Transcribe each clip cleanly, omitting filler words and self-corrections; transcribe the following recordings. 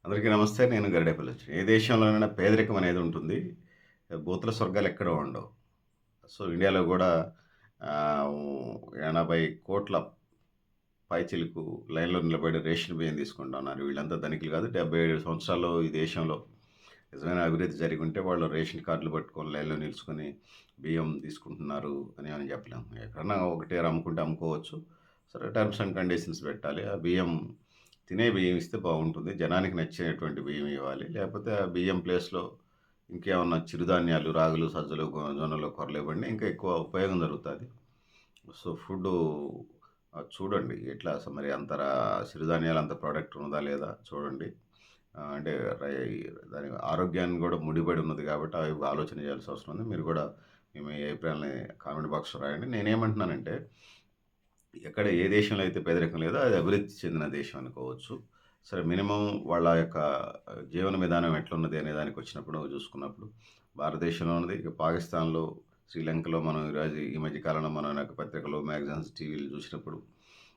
అందరికీ నమస్తే. నేను గరిడేపల్లి లక్ష్మి. ఏ దేశంలోనైనా పేదరికం అనేది ఉంటుంది. భూతల స్వర్గాలు ఎక్కడ ఉండవు. సో, ఇండియాలో గూడా ఆహ్, 80,00,00,000 పైచిలుకు లైన్‌లో నిలబడి రేషన్ బియ్యం తీసుకుంటా ఉన్నారు. వీళ్ళంతా ధనికులు కాదు. 77 సంవత్సరాల్లో ఈ దేశంలో నిజమైన అభివృద్ధి జరిగుంటే వాళ్ళు రేషన్ కార్డులు పట్టుకొని లైన్‌లో నిలుచుకొని బియ్యం తీసుకుంటున్నారు అని అని చెప్పలేము. ఎక్కడన్నా ఒకటేరా అమ్ముకుంటే అమ్ముకోవచ్చు. సరే టర్మ్స్ అండ్ కండిషన్స్ పెట్టాలి. ఆ బియ్యం తినే బియ్యం ఇస్తే బాగుంటుంది. జనానికి నచ్చేటువంటి బియ్యం ఇవ్వాలి. లేకపోతే ఆ బియ్యం ప్లేస్‌లో ఇంకేమన్నా చిరుధాన్యాలు, రాగులు, సజ్జలు, జొన్నలు, కొర్రలు ఇవ్వండి. ఇంకా ఎక్కువ ఉపయోగం జరుగుతాది. సో, ఫుడ్డు చూడండి ఎట్లా మరి సిరుధాన్యాలు అంత ప్రొడక్ట్ ఉన్నదా లేదా చూడండి. అంటే రై దాని ఆరోగ్యాన్ని గూడా ముడిపడి ఉన్నది కాబట్టి అవి ఆలోచన చేయాల్సిన అవసరం ఉంది. మీరు గూడా మీ అభిప్రాయాల్ని కామెంట్ బాక్స్‌లో రాయండి. నేనేమంటున్నానంటే ఏ దేశంలో అయితే పేదరికం లేదో అది అభివృద్ధి చెందిన దేశం అనుకోవచ్చు. సరే మినిమమ్ వాళ్ళ యొక్క జీవన విధానం ఎట్లున్నది అనే దానికొచ్చినప్పుడు చూసుకున్నప్పుడు భారతదేశంలో ఉన్నది. ఇక పాకిస్తాన్‌లో, శ్రీలంకలో మనం ఈరోజు ఈ మధ్య కాలంలో మనం అనేక పత్రికలు, మ్యాగజైన్స్, టీవీలు చూసినప్పుడు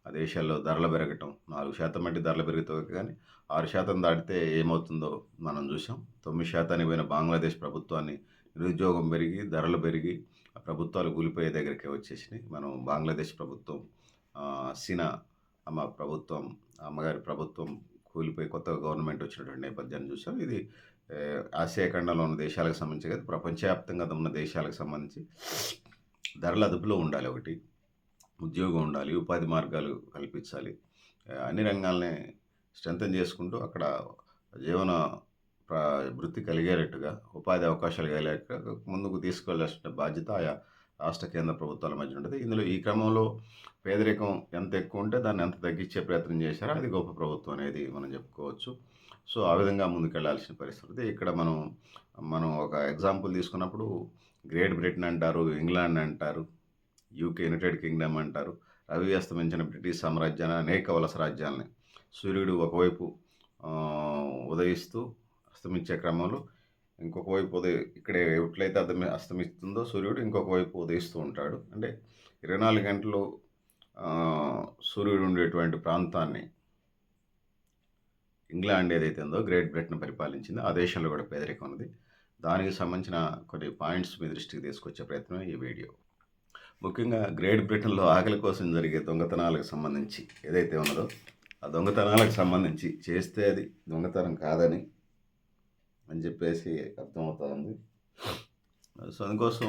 ఆ దేశాల్లో ధరలు పెరగటం 4% అంటే ధరలు పెరుగుతాయి కానీ 6% దాటితే ఏమవుతుందో మనం చూసాం. 9% పోయిన బంగ్లాదేశ్ ప్రభుత్వాన్ని నిరుద్యోగం పెరిగి, ధరలు పెరిగి ఆ ప్రభుత్వాలు కూలిపోయే దగ్గరికే వచ్చేసినాయి. మనం బంగ్లాదేశ్ ప్రభుత్వం హసీనా ప్రభుత్వం, అమ్మగారి ప్రభుత్వం కూలిపోయి కొత్తగా గవర్నమెంట్ వచ్చినటువంటి నేపథ్యాన్ని చూసాం. ఇది ఆసియా ఖండంలో ఉన్న దేశాలకు సంబంధించి కాదు, ప్రపంచవ్యాప్తంగా ఉన్న దేశాలకు సంబంధించి ధరలు అదుపులో ఉండాలి ఒకటి. ఉద్యోగం ఉండాలి, ఉపాధి మార్గాలు కల్పించాలి. అన్ని రంగాల్ని స్ట్రెంథెన్ చేసుకుంటూ అక్కడ జీవన ప్ర వృత్తి కలిగేటట్టుగా, ఉపాధి అవకాశాలు కలిగేటట్టుగా ముందుకు తీసుకెళ్లాల్సిన బాధ్యత ఆయా రాష్ట్ర, కేంద్ర ప్రభుత్వాల మధ్య ఉంటది. ఇందులో ఈ క్రమంలో పేదరికం ఎంత ఎక్కువుంటే దాన్ని ఎంత తగ్గించే ప్రయత్నం చేశారో అది గొప్ప ప్రభుత్వం అనేది మనం చెప్పుకోవచ్చు. సో, ఆ విధంగా ముందుకెళ్ళాల్సిన పరిస్థితి. ఇక్కడ మనం ఒక ఎగ్జాంపుల్ తీసుకున్నప్పుడు గ్రేట్ బ్రిటన్ అంటారు, ఇంగ్లాండ్ అంటారు, యూకే యునైటెడ్ కింగ్డమ్ అంటారు. రవి అస్తమించిన బ్రిటిష్ సామ్రాజ్యాన్ని అనేక వలస రాజ్యాల్ని సూర్యుడు ఒకవైపు ఉదయిస్తూ అస్తమించే క్రమంలో ఇంకొక వైపు ఇక్కడే ఎట్లయితే అస్తమిస్తుందో సూర్యుడు ఇంకొక వైపు ఉదయిస్తూ ఉంటాడు. అంటే 24 గంటలు సూర్యుడు ఉండేటువంటి ప్రాంతాన్ని ఇంగ్లాండ్ ఏదైతే ఉందో గ్రేట్ బ్రిటన్ పరిపాలించిందో ఆ దేశంలో కూడా పేదరికం ఉన్నది. దానికి సంబంధించిన కొన్ని పాయింట్స్ మీ దృష్టికి తీసుకొచ్చే ప్రయత్నమే ఈ వీడియో. ముఖ్యంగా గ్రేట్ బ్రిటన్‌లో ఆకలి కోసం జరిగే దొంగతనాలకు సంబంధించి ఏదైతే ఉన్నదో, ఆ దొంగతనాలకు సంబంధించి చేస్తే అది దొంగతనం కాదని అని చెప్పేసి అర్థమవుతా ఉంది. సో, అందుకోసం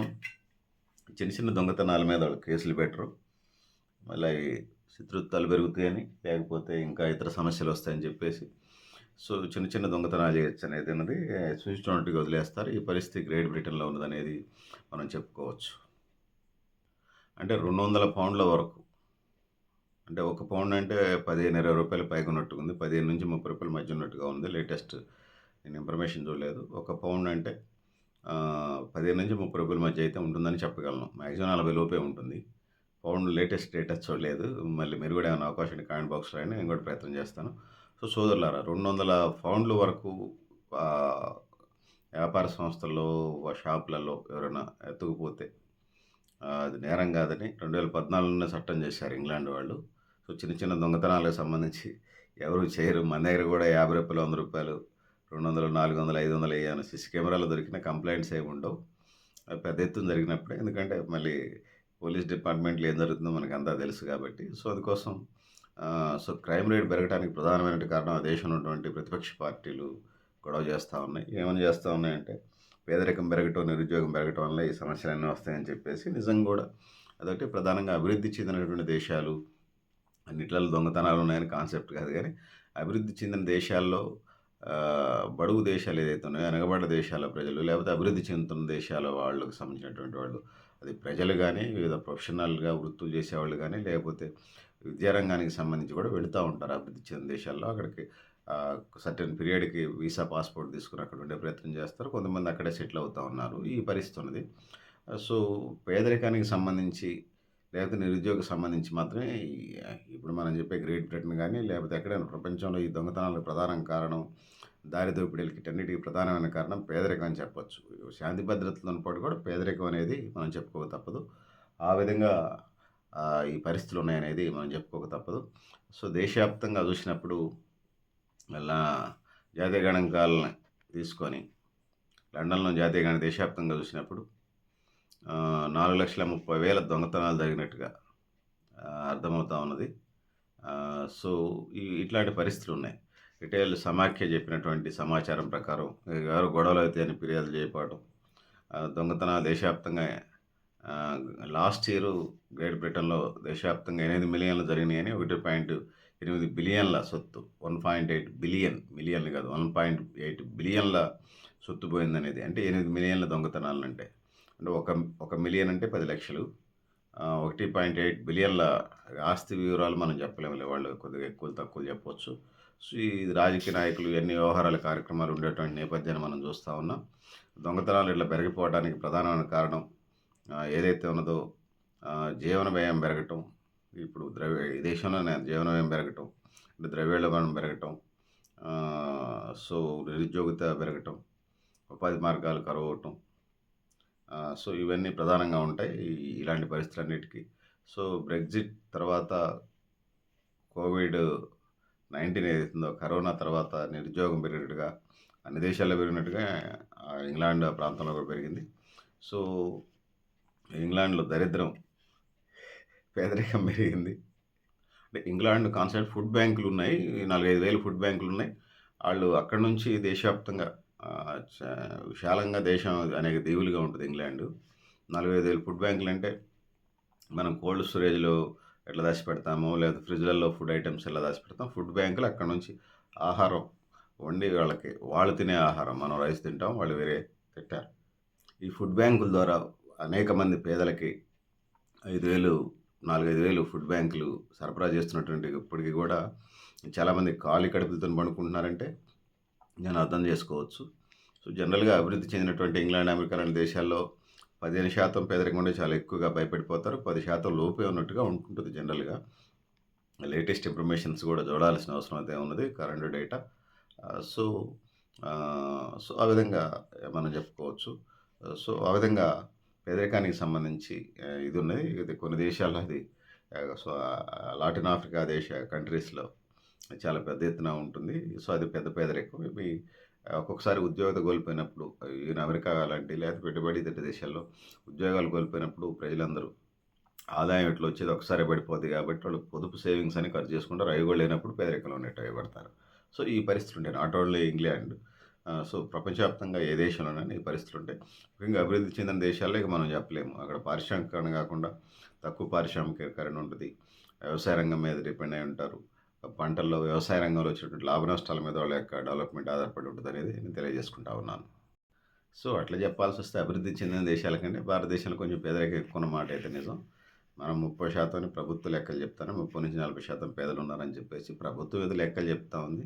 చిన్న చిన్న దొంగతనాల మీద వాళ్ళు కేసులు పెట్టరు. మళ్ళీ శత్రుత్వాలు పెరుగుతాయని, లేకపోతే ఇంకా ఇతర సమస్యలు వస్తాయని చెప్పేసి సో, చిన్న చిన్న దొంగతనాలు చేయొచ్చు అనేది ఉన్నది చూసినట్టుగా వదిలేస్తారు. ఈ పరిస్థితి గ్రేట్ బ్రిటన్‌లో ఉన్నదనేది మనం చెప్పుకోవచ్చు. అంటే 200 పౌండ్ల వరకు. అంటే ఒక పౌండ్ అంటే రూ. 15, రూ. 20 పైగా ఉన్నట్టుగా ఉంది. 15-30 రూపాయల మధ్య ఉన్నట్టుగా ఉంది. లేటెస్ట్ నేను ఇన్ఫర్మేషన్ చూడలేదు. ఒక పౌండ్ అంటే 15-30 రూపాయల మధ్య అయితే ఉంటుందని చెప్పగలను. మాక్సిమం 40 లోపే ఉంటుంది. పౌండ్ లేటెస్ట్ రేట్ చూడలేదు. మళ్ళీ మీరు కూడా ఏమైనా అవకాశం ఉంటే కామెంట్ బాక్స్‌లో రాయండి. నేను కూడా ప్రయత్నం చేస్తాను. సో, సోదరులారా 200 పౌండ్ల వరకు ఆహ్, వ్యాపార సంస్థల్లో, షాపులలో ఎవరైనా ఎత్తుకుపోతే అది నేరం కాదని 2014లోనే చట్టం చేశారు ఇంగ్లాండ్ వాళ్ళు. సో, చిన్న చిన్న దొంగతనాలకు సంబంధించి ఎవరు చేయరు. మన దగ్గర కూడా రూ. 50, రూ. 100, 200, 400, 500 ఏమైనా సీసీ కెమెరాలు దొరికిన కంప్లెయింట్స్ ఏమి ఉండవు. అవి పెద్ద ఎత్తున జరిగినప్పుడే. ఎందుకంటే మళ్ళీ పోలీస్ డిపార్ట్మెంట్‌లో ఏం జరుగుతుందో మనకంతా తెలుసు కాబట్టి. సో, అందుకోసం సో, క్రైమ్ రేట్ పెరగడానికి ప్రధానమైన కారణం ఆ దేశంలో ఉన్నటువంటి ప్రతిపక్ష పార్టీలు గొడవ చేస్తా ఉన్నాయి. ఏమని చేస్తా ఉన్నాయంటే పేదరికం పెరగటం, నిరుద్యోగం పెరగటం వల్ల ఈ సమస్యలన్నీ వస్తాయని చెప్పేసి నిజం కూడా అదొకటి ప్రధానంగా అభివృద్ధి చెందినటువంటి దేశాలు అన్నిట్లలో దొంగతనాలు ఉన్నాయని కాన్సెప్ట్ కాదు కానీ అభివృద్ధి చెందిన దేశాల్లో బడుగు దేశాలు ఏదైతే ఉన్నాయో వెనకబడ్డ దేశాల ప్రజలు లేకపోతే అభివృద్ధి చెందుతున్న దేశాల వాళ్ళకి సంబంధించినటువంటి వాళ్ళు అది ప్రజలు కానీ వివిధ ప్రొఫెషనల్‌గా వృత్తులు చేసేవాళ్ళు కానీ లేకపోతే విద్యారంగానికి సంబంధించి కూడా వెళుతూ ఉంటారు అభివృద్ధి చెందిన దేశాల్లో. అక్కడికి సర్టెన్ పీరియడ్‌కి వీసా, పాస్‌పోర్ట్ తీసుకొని అక్కడ ఉండే ప్రయత్నం చేస్తారు. కొంతమంది అక్కడే సెటిల్ అవుతా ఉన్నారు. ఈ పరిస్థితి ఉన్నది. సో, పేదరికానికి సంబంధించి లేకపోతే నిరుద్యోగం సంబంధించి మాత్రమే ఇప్పుడు మనం చెప్పే గ్రేట్ బ్రిటన్ గానీ, లేకపోతే ఎక్కడైనా ప్రపంచంలో ఈ దొంగతనాలకు ప్రధాన కారణం, దారి దోపిడీలకి వీటన్నిటికి ప్రధానమైన కారణం పేదరికం అని చెప్పొచ్చు. శాంతి భద్రతలతో పాటు కూడా పేదరికం అనేది మనం చెప్పుకోక తప్పదు. ఆ విధంగా ఈ పరిస్థితులు ఉన్నాయనేది మనం చెప్పుకోక తప్పదు. సో, దేశవ్యాప్తంగా చూసినప్పుడు మళ్ళా జాతీయ గణాంకాలని తీసుకొని లండన్‌లో జాతీయ దేశవ్యాప్తంగా చూసినప్పుడు 4,30,000 దొంగతనాలు జరిగినట్టుగా అర్థమవుతా ఉన్నది. సో, ఇట్లాంటి పరిస్థితులున్నాయి. రిటైల్ సమాఖ్య చెప్పినటువంటి సమాచారం ప్రకారం ఎవరు గొడవలవుతాయని ఫిర్యాదులు చేయకపోవడం, దొంగతనాలు దేశవ్యాప్తంగా లాస్ట్ ఇయరు గ్రేట్ బ్రిటన్‌లో దేశవ్యాప్తంగా 8 మిలియన్లు జరిగినాయని 1.8 బిలియన్ల సొత్తు 1.8 బిలియన్ మిలియన్లు కాదు 1.8 బిలియన్ల సొత్తు పోయిందనేది. అంటే 8 మిలియన్ల దొంగతనాలంటే. అంటే ఒక మిలియన్ అంటే 10 లక్షలు. 1.8 బిలియన్ల ఆస్తి వివరాలు మనం చెప్పలేములే. వాళ్ళు కొద్దిగా ఎక్కువ తక్కువ చెప్పొచ్చు. సో, ఈ రాజకీయ నాయకులు ఎన్ని వ్యవహారాల కార్యక్రమాలు ఉండేటువంటి నేపథ్యాన్ని మనం చూస్తూ ఉన్నాం. దొంగతనాలు ఇట్లా పెరిగిపోవడానికి ప్రధానమైన కారణం ఏదైతే ఉన్నదో జీవన వ్యయం పెరగటం. ఇప్పుడు ఈ దేశంలోనే జీవన వ్యయం పెరగటం, అంటే ద్రవ్యోల్బణం పెరగటం, సో నిరుద్యోగిత పెరగటం, ఉపాధి మార్గాలు కరువవటం. సో ఇవన్నీ ప్రధానంగా ఉంటాయి ఇలాంటి పరిస్థితులన్నిటికీ. సో బ్రెగ్జిట్ తర్వాత కోవిడ్-19 ఏదైతుందో కరోనా తర్వాత నిరుద్యోగం పెరిగినట్టుగా అన్ని దేశాల్లో పెరిగినట్టుగా ఇంగ్లాండ్ ప్రాంతంలో కూడా పెరిగింది. సో ఇంగ్లాండ్లో దరిద్రం, పేదరికం పెరిగింది. అంటే ఇంగ్లాండ్ కాన్సెప్ట్ ఫుడ్ బ్యాంకులు ఉన్నాయి. 4,5,000 ఫుడ్ బ్యాంకులు ఉన్నాయి. వాళ్ళు అక్కడి నుంచి దేశవ్యాప్తంగా విశాలంగా దేశం అనేక దీవులుగా ఉంటుంది ఇంగ్లాండ్. 4,5,000 ఫుడ్ బ్యాంకులు అంటే మనం కోల్డ్ స్టోరేజ్‌లో ఎట్లా దాచిపెడతామో, లేదా ఫ్రిడ్జ్‌లలో ఫుడ్ ఐటెమ్స్ ఎలా దాచిపెడతాం, ఫుడ్ బ్యాంకులు అక్కడి నుంచి ఆహారం వండి వాళ్ళు తినే ఆహారం, మనం రైస్ తింటాం, వాళ్ళు వేరే తింటారు. ఈ ఫుడ్ బ్యాంకుల ద్వారా అనేక మంది పేదలకి 4,5,000 ఫుడ్ బ్యాంకులు సరఫరా చేస్తున్నటువంటి ఇప్పటికీ కూడా చాలామంది ఖాళీ కడుపులతో పండుకుంటున్నారంటే నేను అర్థం చేసుకోవచ్చు. సో జనరల్గా అభివృద్ధి చెందినటువంటి ఇంగ్లాండ్, అమెరికా లాంటి దేశాల్లో 15% పేదరికం ఉంటే చాలా ఎక్కువగా భయపడిపోతారు. 10% లోపే ఉన్నట్టుగా ఉంటుంది జనరల్గా. లేటెస్ట్ ఇన్ఫర్మేషన్స్ కూడా చూడాల్సిన అవసరం అయితే ఉన్నది, కరెంట్ డేటా. సో సో ఆ విధంగా మనం చెప్పుకోవచ్చు. సో ఆ విధంగా పేదరికానికి సంబంధించి ఇది ఉన్నది. ఇది కొన్ని దేశాల్లో అది సో లాటిన్ ఆఫ్రికా కంట్రీస్‌లో చాలా పెద్ద ఎత్తున ఉంటుంది. సో అది పెద్ద పేదరికం. ఇవి ఒక్కొక్కసారి ఉద్యోగత కోల్పోయినప్పుడు ఈవెన్ అమెరికా లాంటి లేదా పెట్టుబడి ఇతర దేశాల్లో ఉద్యోగాలు కోల్పోయినప్పుడు ప్రజలందరూ ఆదాయం ఎట్లా వచ్చేది ఒకసారి పడిపోద్ది కాబట్టి వాళ్ళు పొదుపు సేవింగ్స్ అని ఖర్చు చేసుకుంటారు. అవి కూడా లేనప్పుడు పేదరికంలో ఉన్నట్టు అయిపడతారు. సో ఈ పరిస్థితులు ఉంటాయి. నాట్ ఓన్లీ ఇంగ్లాండ్, సో ప్రపంచవ్యాప్తంగా ఏ దేశంలోనైనా ఈ పరిస్థితులు ఉంటాయి. ముఖ్యంగా అభివృద్ధి చెందిన దేశాల్లో ఇక మనం చెప్పలేము. అక్కడ పారిశ్రామికీకరణ కాకుండా తక్కువ పారిశ్రామికీకరణ ఉంటుంది. వ్యవసాయ రంగం మీద డిపెండ్ అయి ఉంటారు. పంటల్లో వ్యవసాయ రంగంలో వచ్చేటువంటి లాభ నష్టాల మీద వాళ్ళ యొక్క డెవలప్మెంట్ ఆధారపడి ఉంటుంది అనేది నేను తెలియజేసుకుంటా ఉన్నాను. సో అట్లా చెప్పాల్సి వస్తే అభివృద్ధి చెందిన దేశాల కంటే భారతదేశంలో కొంచెం పేదరికం ఎక్కువ ఉన్న మాట అయితే నిజం. మనం 30% ప్రభుత్వ లెక్కలు చెప్తాను, 30-40% పేదలు ఉన్నారని చెప్పేసి ప్రభుత్వం ఏదో లెక్కలు చెప్తా ఉంది.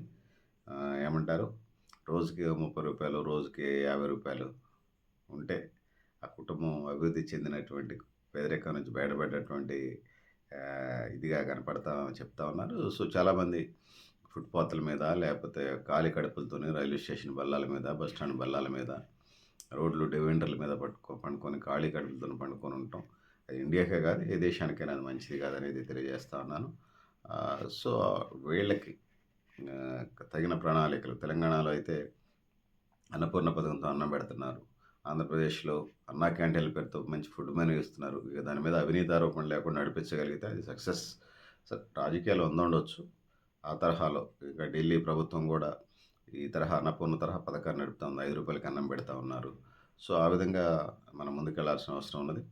ఏమంటారు, రోజుకి రూ. 30, రోజుకి రూ. 50 ఉంటే ఆ కుటుంబం అభివృద్ధి చెందినటువంటి పేదరికం నుంచి బయటపడ్డటువంటి ఇదిగా చెప్తా ఉన్నారు. సో చాలామంది ఫుట్పాత్ల మీద, లేకపోతే ఖాళీ కడుపులతోని రైల్వే స్టేషన్ బల్లాల మీద, బస్ స్టాండ్ బల్లాల మీద, రోడ్లు డివైండర్ల మీద పండుకొని ఖాళీ కడుపులతో పండుకొని ఉంటాం. అది ఇండియాకే కాదు, ఏ దేశానికైనా అది మంచిది కాదనేది తెలియజేస్తా ఉన్నాను. సో వీళ్ళకి తగిన ప్రణాళికలు, తెలంగాణలో అయితే అన్నపూర్ణ పథకంతో అన్నం పెడుతున్నారు. ఆంధ్రప్రదేశ్లో అన్నా క్యాంటీన్ల పేరుతో మంచి ఫుడ్ మెనూ ఇస్తున్నారు. ఇక దాని మీద అవినీతి ఆరోపణ లేకుండా నడిపించగలిగితే అది సక్సెస్. రాజకీయాలు ఉండొచ్చు ఆ తరహాలో. ఇక ఢిల్లీ ప్రభుత్వం కూడా ఈ తరహా అన్నపూర్ణ తరహా పథకాన్ని నడుపుతా ఉంది. ₹5 అన్నం పెడతా ఉన్నారు. సో ఆ విధంగా మనం ముందుకెళ్లాల్సిన అవసరం ఉన్నది.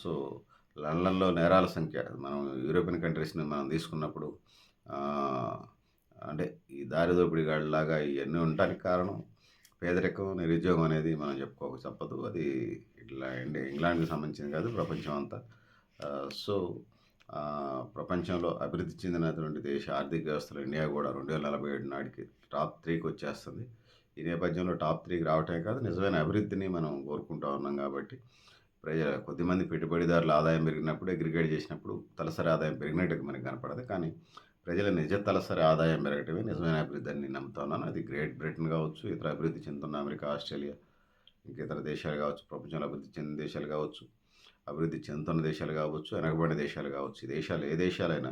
సో లండన్లో నేరాల సంఖ్య, మనం యూరోపియన్ కంట్రీస్ని మనం తీసుకున్నప్పుడు అంటే ఈ దారి దోపిడీగాళ్ళలాగా ఇవన్నీ ఉండటానికి కారణం పేదరికం, నిరుద్యోగం అనేది మనం చెప్పుకోక తప్పదు. అది ఇట్లా ఇంగ్లాండ్కి సంబంధించింది కాదు, ప్రపంచం అంతా. సో ప్రపంచంలో అభివృద్ధి చెందినటువంటి దేశ ఆర్థిక వ్యవస్థలో ఇండియా కూడా 2047 నాటికి టాప్ 3కి వచ్చేస్తుంది. ఈ నేపథ్యంలో టాప్ 3కి రావటమే కాదు, నిజమైన అభివృద్ధిని మనం కోరుకుంటూ ఉన్నాం. కాబట్టి కొద్దిమంది పెట్టుబడిదారుల ఆదాయం పెరిగినప్పుడు, అగ్రిగేట్ చేసినప్పుడు తలసరి ఆదాయం పెరిగినట్టుగా మనకు కనపడదు. కానీ ప్రజల నిజ తలసరి ఆదాయం పెరగటమే నిజమైన అభివృద్ధి అని నేను నమ్ముతా ఉన్నాను. అది గ్రేట్ బ్రిటన్ కావచ్చు, ఇతర అభివృద్ధి చెందుతున్న అమెరికా, ఆస్ట్రేలియా, ఇంకా ఇతర దేశాలు కావచ్చు, ప్రపంచంలో అభివృద్ధి చెందిన దేశాలు కావచ్చు, అభివృద్ధి చెందుతున్న దేశాలు కావచ్చు, వెనకబడిన దేశాలు కావచ్చు, ఈ దేశాలు ఏ దేశాలైనా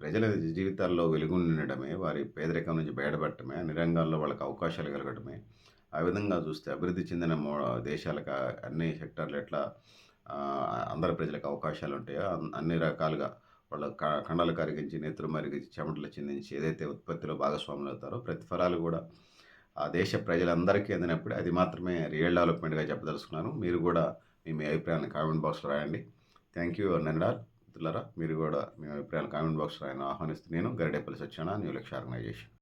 ప్రజల జీవితాల్లో వెలుగు నిండడమే, వారి పేదరికం నుంచి బయటపడటమే, అన్ని రంగాల్లో వాళ్ళకి అవకాశాలు కలగడమే. ఆ విధంగా చూస్తే అభివృద్ధి చెందిన దేశాలకు అన్ని సెక్టార్‌లు ఎట్లా అందరి ప్రజలకు అవకాశాలుంటాయో అన్ని రకాలుగా వాళ్ళ కండలు కరిగించి, నెత్తురు మరిగించి, చెమటలు చిందించి ఏదైతే ఉత్పత్తిలో భాగస్వాములవుతారో ప్రతిఫలాలు గూడా ఆ దేశ ప్రజలందరికీ అందినప్పుడే అది మాత్రమే రియల్ డెవలప్‌మెంట్‌గా చెప్పదలుచుకున్నాను. మీరు గూడా మీ అభిప్రాయాన్ని కామెంట్ బాక్స్‌లో రాయండి. థ్యాంక్ యూ నన్డాల్ మిత్రులారా. మీరు గూడా మీ అభిప్రాయాలు కామెంట్ బాక్స్‌లో రాయని ఆహ్వానిస్తూ నేను గరిడేపల్లి సత్యనారాయణ న్యూ లక్ష్య ఆర్గనైజేషన్.